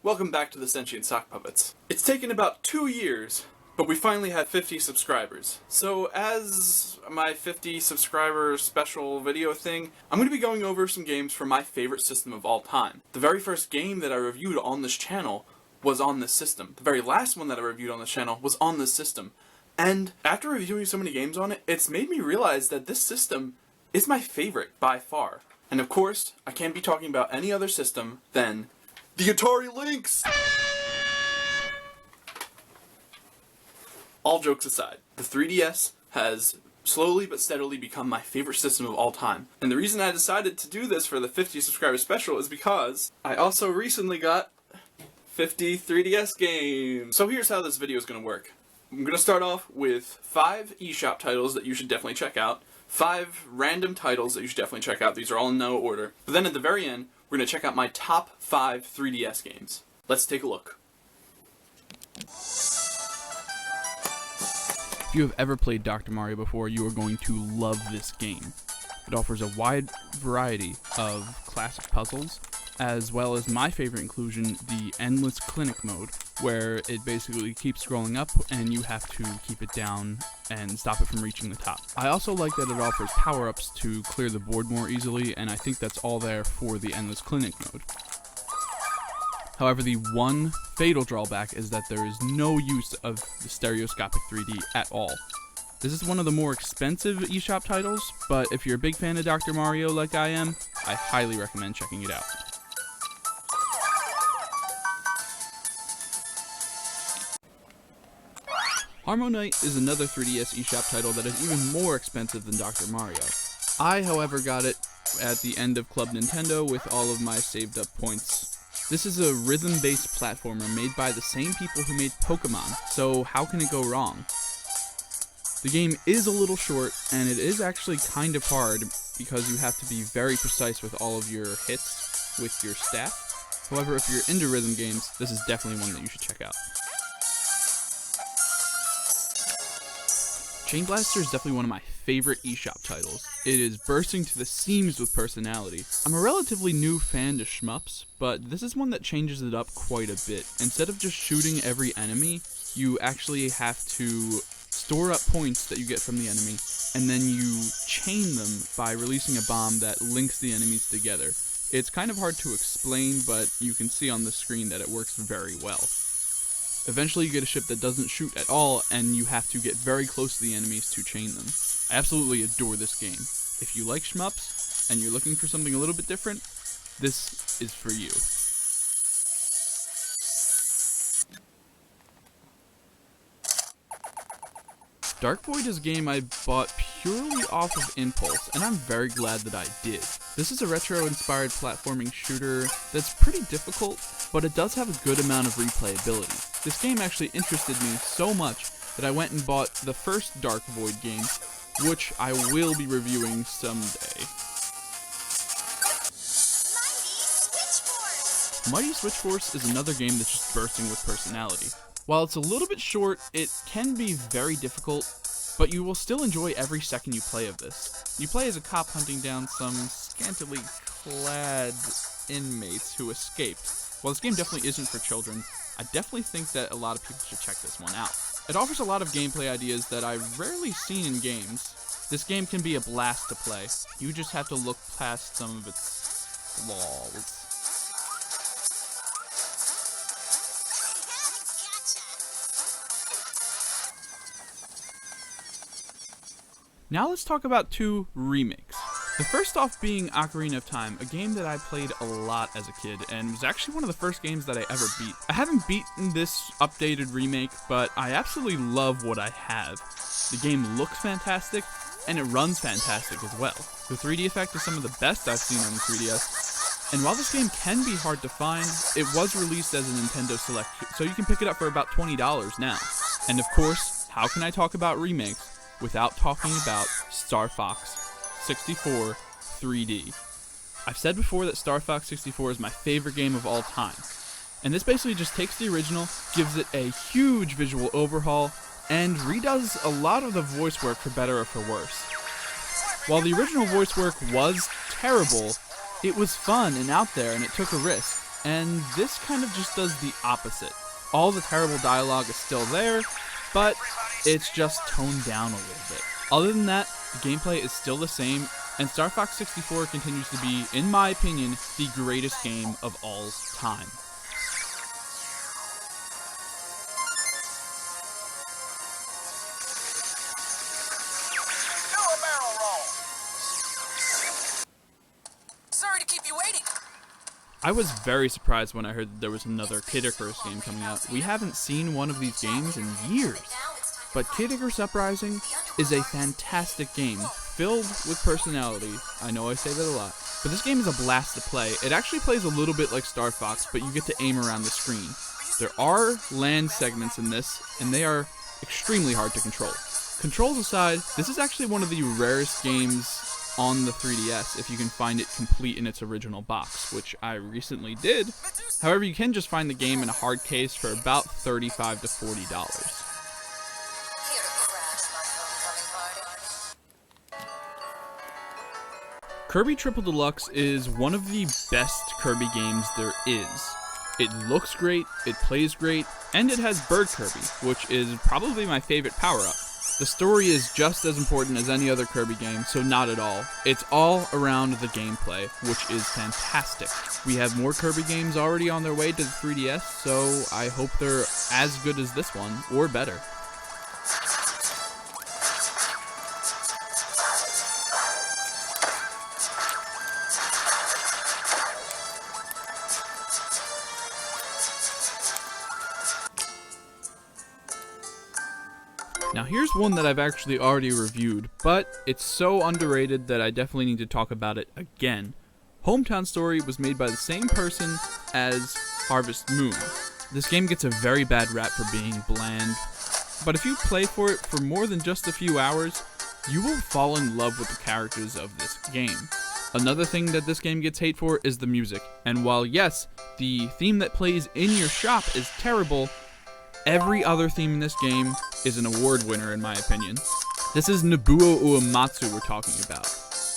Welcome back to the Sentient Sock Puppets. It's taken about 2 years, but we finally had 50 subscribers. So as my 50 subscriber special video thing, I'm going to be going over some games from my favorite system of all time. The very first game that I reviewed on this channel was on this system. The very last one that I reviewed on this channel was on this system. And after reviewing so many games on it, it's made me realize that this system is my favorite by far. And of course, I can't be talking about any other system than the Atari Lynx! All jokes aside, the 3DS has slowly but steadily become my favorite system of all time. And the reason I decided to do this for the 50 subscriber special is because I also recently got 50 3DS games. So here's how this video is going to work. I'm going to start off with 5 eShop titles that you should definitely check out, 5 random titles that you should definitely check out. These are all in no order. But then at the very end, we're going to check out my top 5 3DS games. Let's take a look. If you have ever played Dr. Mario before, you are going to love this game. It offers a wide variety of classic puzzles, as well as my favorite inclusion, the Endless Clinic mode, where it basically keeps scrolling up and you have to keep it down and stop it from reaching the top. I also like that it offers power-ups to clear the board more easily, and I think that's all there for the Endless Clinic mode. However, the one fatal drawback is that there is no use of the stereoscopic 3D at all. This is one of the more expensive eShop titles, but if you're a big fan of Dr. Mario like I am, I highly recommend checking it out. Harmonite is another 3DS eShop title that is even more expensive than Dr. Mario. I, however, got it at the end of Club Nintendo with all of my saved up points. This is a rhythm-based platformer made by the same people who made Pokemon, so how can it go wrong? The game is a little short, and it is actually kind of hard because you have to be very precise with all of your hits with your staff. However, if you're into rhythm games, this is definitely one that you should check out. Chain Blaster is definitely one of my favorite eShop titles. It is bursting to the seams with personality. I'm a relatively new fan to shmups, but this is one that changes it up quite a bit. Instead of just shooting every enemy, you actually have to store up points that you get from the enemy, and then you chain them by releasing a bomb that links the enemies together. It's kind of hard to explain, but you can see on the screen that it works very well. Eventually you get a ship that doesn't shoot at all, and you have to get very close to the enemies to chain them. I absolutely adore this game. If you like shmups, and you're looking for something a little bit different, this is for you. Dark Void is a game I bought purely off of impulse, and I'm very glad that I did. This is a retro-inspired platforming shooter that's pretty difficult, but it does have a good amount of replayability. This game actually interested me so much that I went and bought the first Dark Void game, which I will be reviewing someday. Mighty Switch Force is another game that's just bursting with personality. While it's a little bit short, it can be very difficult, but you will still enjoy every second you play of this. You play as a cop hunting down some scantily clad inmates who escaped. While this game definitely isn't for children, I definitely think that a lot of people should check this one out. It offers a lot of gameplay ideas that I've rarely seen in games. This game can be a blast to play. You just have to look past some of its flaws. Now let's talk about 2 remakes. The first off being Ocarina of Time, a game that I played a lot as a kid, and was actually one of the first games that I ever beat. I haven't beaten this updated remake, but I absolutely love what I have. The game looks fantastic, and it runs fantastic as well. The 3D effect is some of the best I've seen on the 3DS, and while this game can be hard to find, it was released as a Nintendo Select, so you can pick it up for about $20 now. And of course, how can I talk about remakes without talking about Star Fox 64 3D. I've said before that Star Fox 64 is my favorite game of all time, and this basically just takes the original, gives it a huge visual overhaul, and redoes a lot of the voice work for better or for worse. While the original voice work was terrible, it was fun and out there, and it took a risk, and this kind of just does the opposite. All the terrible dialogue is still there, but it's just toned down a little bit. Other than that, the gameplay is still the same, and Star Fox 64 continues to be, in my opinion, the greatest game of all time. Do a barrel roll. Sorry to keep you waiting. I was very surprised when I heard that there was another Kid Icarus game coming out. We haven't seen one of these games in years. But Kid Icarus Uprising is a fantastic game, filled with personality. I know I say that a lot. But this game is a blast to play. It actually plays a little bit like Star Fox, but you get to aim around the screen. There are land segments in this, and they are extremely hard to control. Controls aside, this is actually one of the rarest games on the 3DS if you can find it complete in its original box, which I recently did. However, you can just find the game in a hard case for about $35 to $40. Kirby Triple Deluxe is one of the best Kirby games there is. It looks great, it plays great, and it has Bird Kirby, which is probably my favorite power-up. The story is just as important as any other Kirby game, so not at all. It's all around the gameplay, which is fantastic. We have more Kirby games already on their way to the 3DS, so I hope they're as good as this one, or better. Now here's one that I've actually already reviewed, but it's so underrated that I definitely need to talk about it again. Hometown Story was made by the same person as Harvest Moon. This game gets a very bad rap for being bland, but if you play for it for more than just a few hours, you will fall in love with the characters of this game. Another thing that this game gets hate for is the music, and while yes, the theme that plays in your shop is terrible, every other theme in this game is an award winner in my opinion. This is Nobuo Uematsu we're talking about.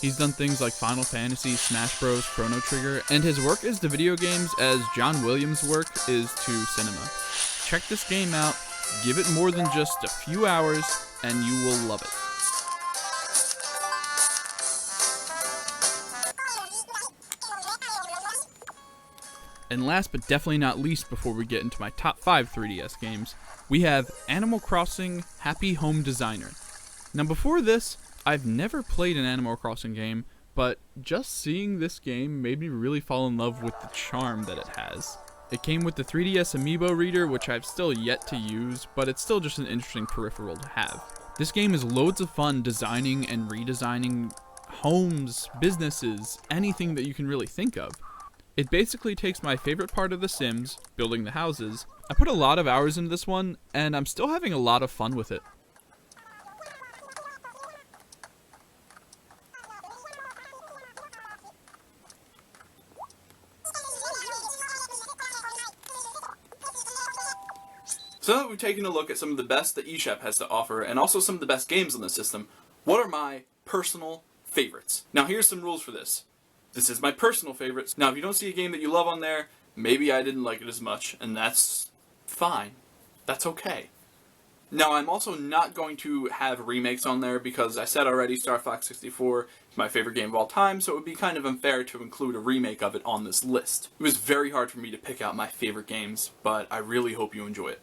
He's done things like Final Fantasy, Smash Bros, Chrono Trigger, and his work is to video games as John Williams' work is to cinema. Check this game out, give it more than just a few hours, and you will love it. And last but definitely not least before we get into my top 5 3DS games, we have Animal Crossing Happy Home Designer. Now before this, I've never played an Animal Crossing game, but just seeing this game made me really fall in love with the charm that it has. It came with the 3DS Amiibo reader, which I've still yet to use, but it's still just an interesting peripheral to have. This game is loads of fun designing and redesigning homes, businesses, anything that you can really think of. It basically takes my favorite part of The Sims, building the houses. I put a lot of hours into this one, and I'm still having a lot of fun with it. So now that we've taken a look at some of the best that eShop has to offer, and also some of the best games on the system, what are my personal favorites? Now here's some rules for this. This is my personal favorites. Now if you don't see a game that you love on there, maybe I didn't like it as much, and that's fine. That's okay. Now I'm also not going to have remakes on there because I said already Star Fox 64 is my favorite game of all time, so it would be kind of unfair to include a remake of it on this list. It was very hard for me to pick out my favorite games, but I really hope you enjoy it.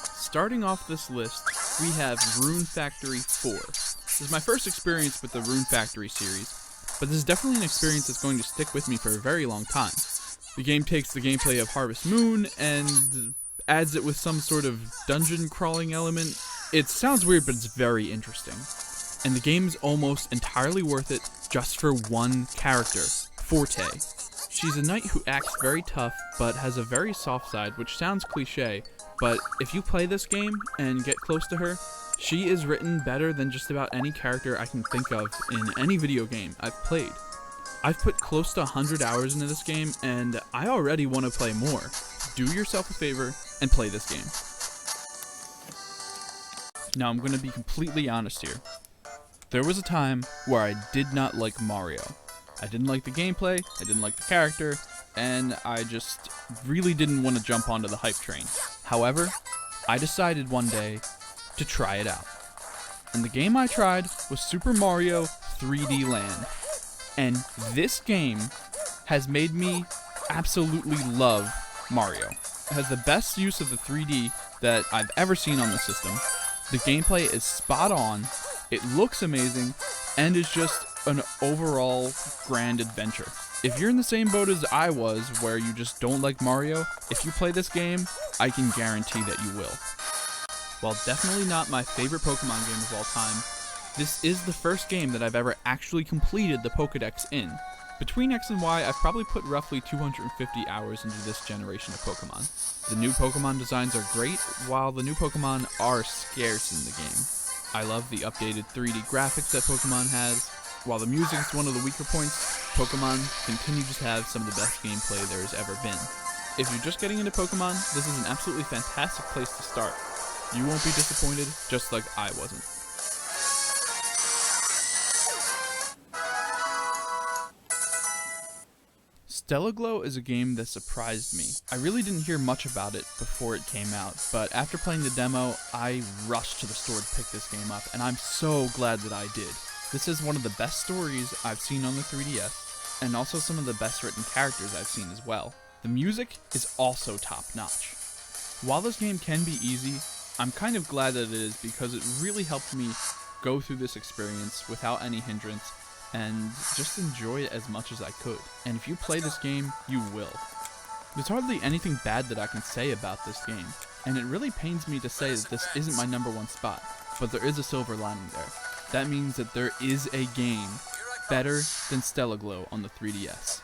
Starting off this list, we have Rune Factory 4. This is my first experience with the Rune Factory series, but this is definitely an experience that's going to stick with me for a very long time. The game takes the gameplay of Harvest Moon and adds it with some sort of dungeon crawling element. It sounds weird, but it's very interesting. And the game's almost entirely worth it just for one character, Forte. She's a knight who acts very tough, but has a very soft side, which sounds cliche, but if you play this game and get close to her, she is written better than just about any character I can think of in any video game I've played. I've put close to 100 hours into this game, and I already want to play more. Do yourself a favor and play this game. Now I'm going to be completely honest here. There was a time where I did not like Mario. I didn't like the gameplay, I didn't like the character, and I just really didn't want to jump onto the hype train. However, I decided one day to try it out. And the game I tried was Super Mario 3D Land. And this game has made me absolutely love Mario. It has the best use of the 3D that I've ever seen on the system. The gameplay is spot on, it looks amazing, and is just an overall grand adventure. If you're in the same boat as I was, where you just don't like Mario, if you play this game, I can guarantee that you will. While definitely not my favorite Pokemon game of all time, this is the first game that I've ever actually completed the Pokédex in. Between X and Y, I've probably put roughly 250 hours into this generation of Pokemon. The new Pokemon designs are great, while the new Pokemon are scarce in the game. I love the updated 3D graphics that Pokemon has. While the music is one of the weaker points, Pokemon continues to have some of the best gameplay there has ever been. If you're just getting into Pokemon, this is an absolutely fantastic place to start. You won't be disappointed, just like I wasn't. Stella Glow is a game that surprised me. I really didn't hear much about it before it came out, but after playing the demo, I rushed to the store to pick this game up, and I'm so glad that I did. This is one of the best stories I've seen on the 3DS, and also some of the best written characters I've seen as well. The music is also top-notch. While this game can be easy, I'm kind of glad that it is because it really helped me go through this experience without any hindrance and just enjoy it as much as I could. And if you play this game, you will. There's hardly anything bad that I can say about this game, and it really pains me to say that this isn't my number one spot, but there is a silver lining there. That means that there is a game better than Stella Glow on the 3DS.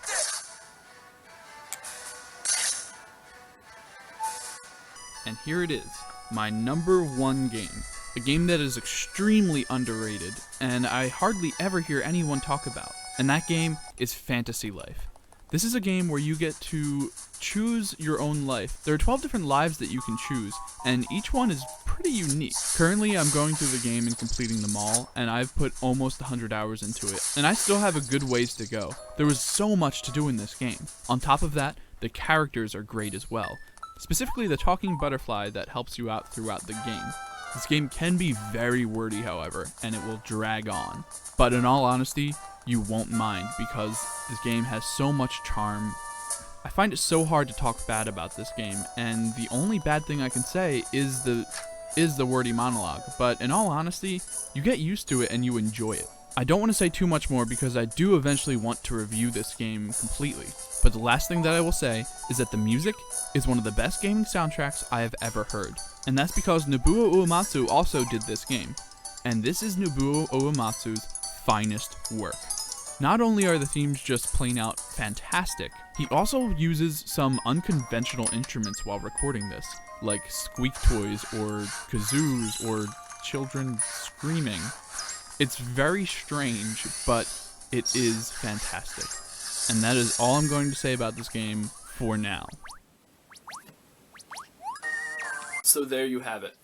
And here it is, my number one game. A game that is extremely underrated, and I hardly ever hear anyone talk about. And that game is Fantasy Life. This is a game where you get to choose your own life. There are 12 different lives that you can choose, and each one is pretty unique. Currently, I'm going through the game and completing them all, and I've put almost 100 hours into it, and I still have a good ways to go. There was so much to do in this game. On top of that, the characters are great as well. Specifically the talking butterfly that helps you out throughout the game. This game can be very wordy, however, and it will drag on. But in all honesty, you won't mind because this game has so much charm. I find it so hard to talk bad about this game, and the only bad thing I can say is the wordy monologue. But in all honesty, you get used to it and you enjoy it. I don't want to say too much more because I do eventually want to review this game completely. But the last thing that I will say is that the music is one of the best gaming soundtracks I have ever heard. And that's because Nobuo Uematsu also did this game. And this is Nobuo Uematsu's finest work. Not only are the themes just plain out fantastic, he also uses some unconventional instruments while recording this, like squeak toys or kazoos or children screaming. It's very strange, but it is fantastic. And that is all I'm going to say about this game for now. So there you have it.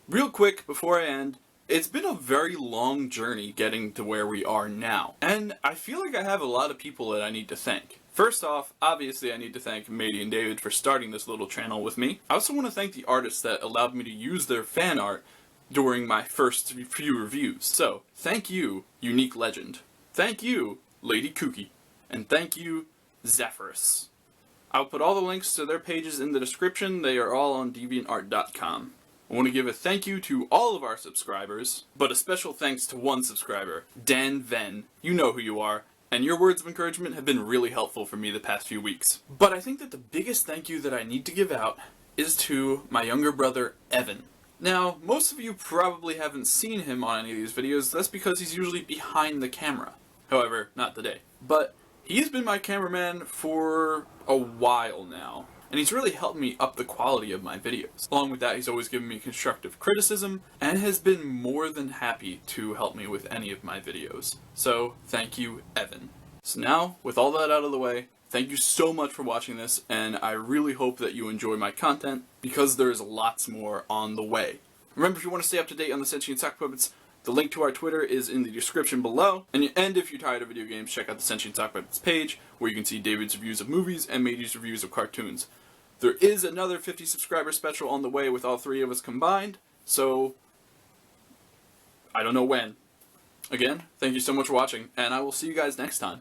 Real quick, before I end, it's been a very long journey getting to where we are now. And I feel like I have a lot of people that I need to thank. First off, obviously I need to thank Mady and David for starting this little channel with me. I also want to thank the artists that allowed me to use their fan art during my first few reviews. So, thank you, Unique Legend. Thank you, Lady Kooky. And thank you, Zephyrus. I'll put all the links to their pages in the description. They are all on DeviantArt.com. I want to give a thank you to all of our subscribers, but a special thanks to one subscriber, Dan Venn. You know who you are, and your words of encouragement have been really helpful for me the past few weeks. But I think that the biggest thank you that I need to give out is to my younger brother, Evan. Now, most of you probably haven't seen him on any of these videos. That's because he's usually behind the camera. However, not today. But he's been my cameraman for a while now, and he's really helped me up the quality of my videos. Along with that, he's always given me constructive criticism, and has been more than happy to help me with any of my videos. So, thank you, Evan. So now, with all that out of the way, thank you so much for watching this, and I really hope that you enjoy my content, because there's lots more on the way. Remember, if you want to stay up to date on the Sentient sock puppets, The link to our Twitter is in the description below. And if you're tired of video games, check out the Sentient Sock Puppets page, where you can see David's reviews of movies and Matey's reviews of cartoons. There is another 50 subscriber special on the way with all three of us combined, so I don't know when. Again, thank you so much for watching, and I will see you guys next time.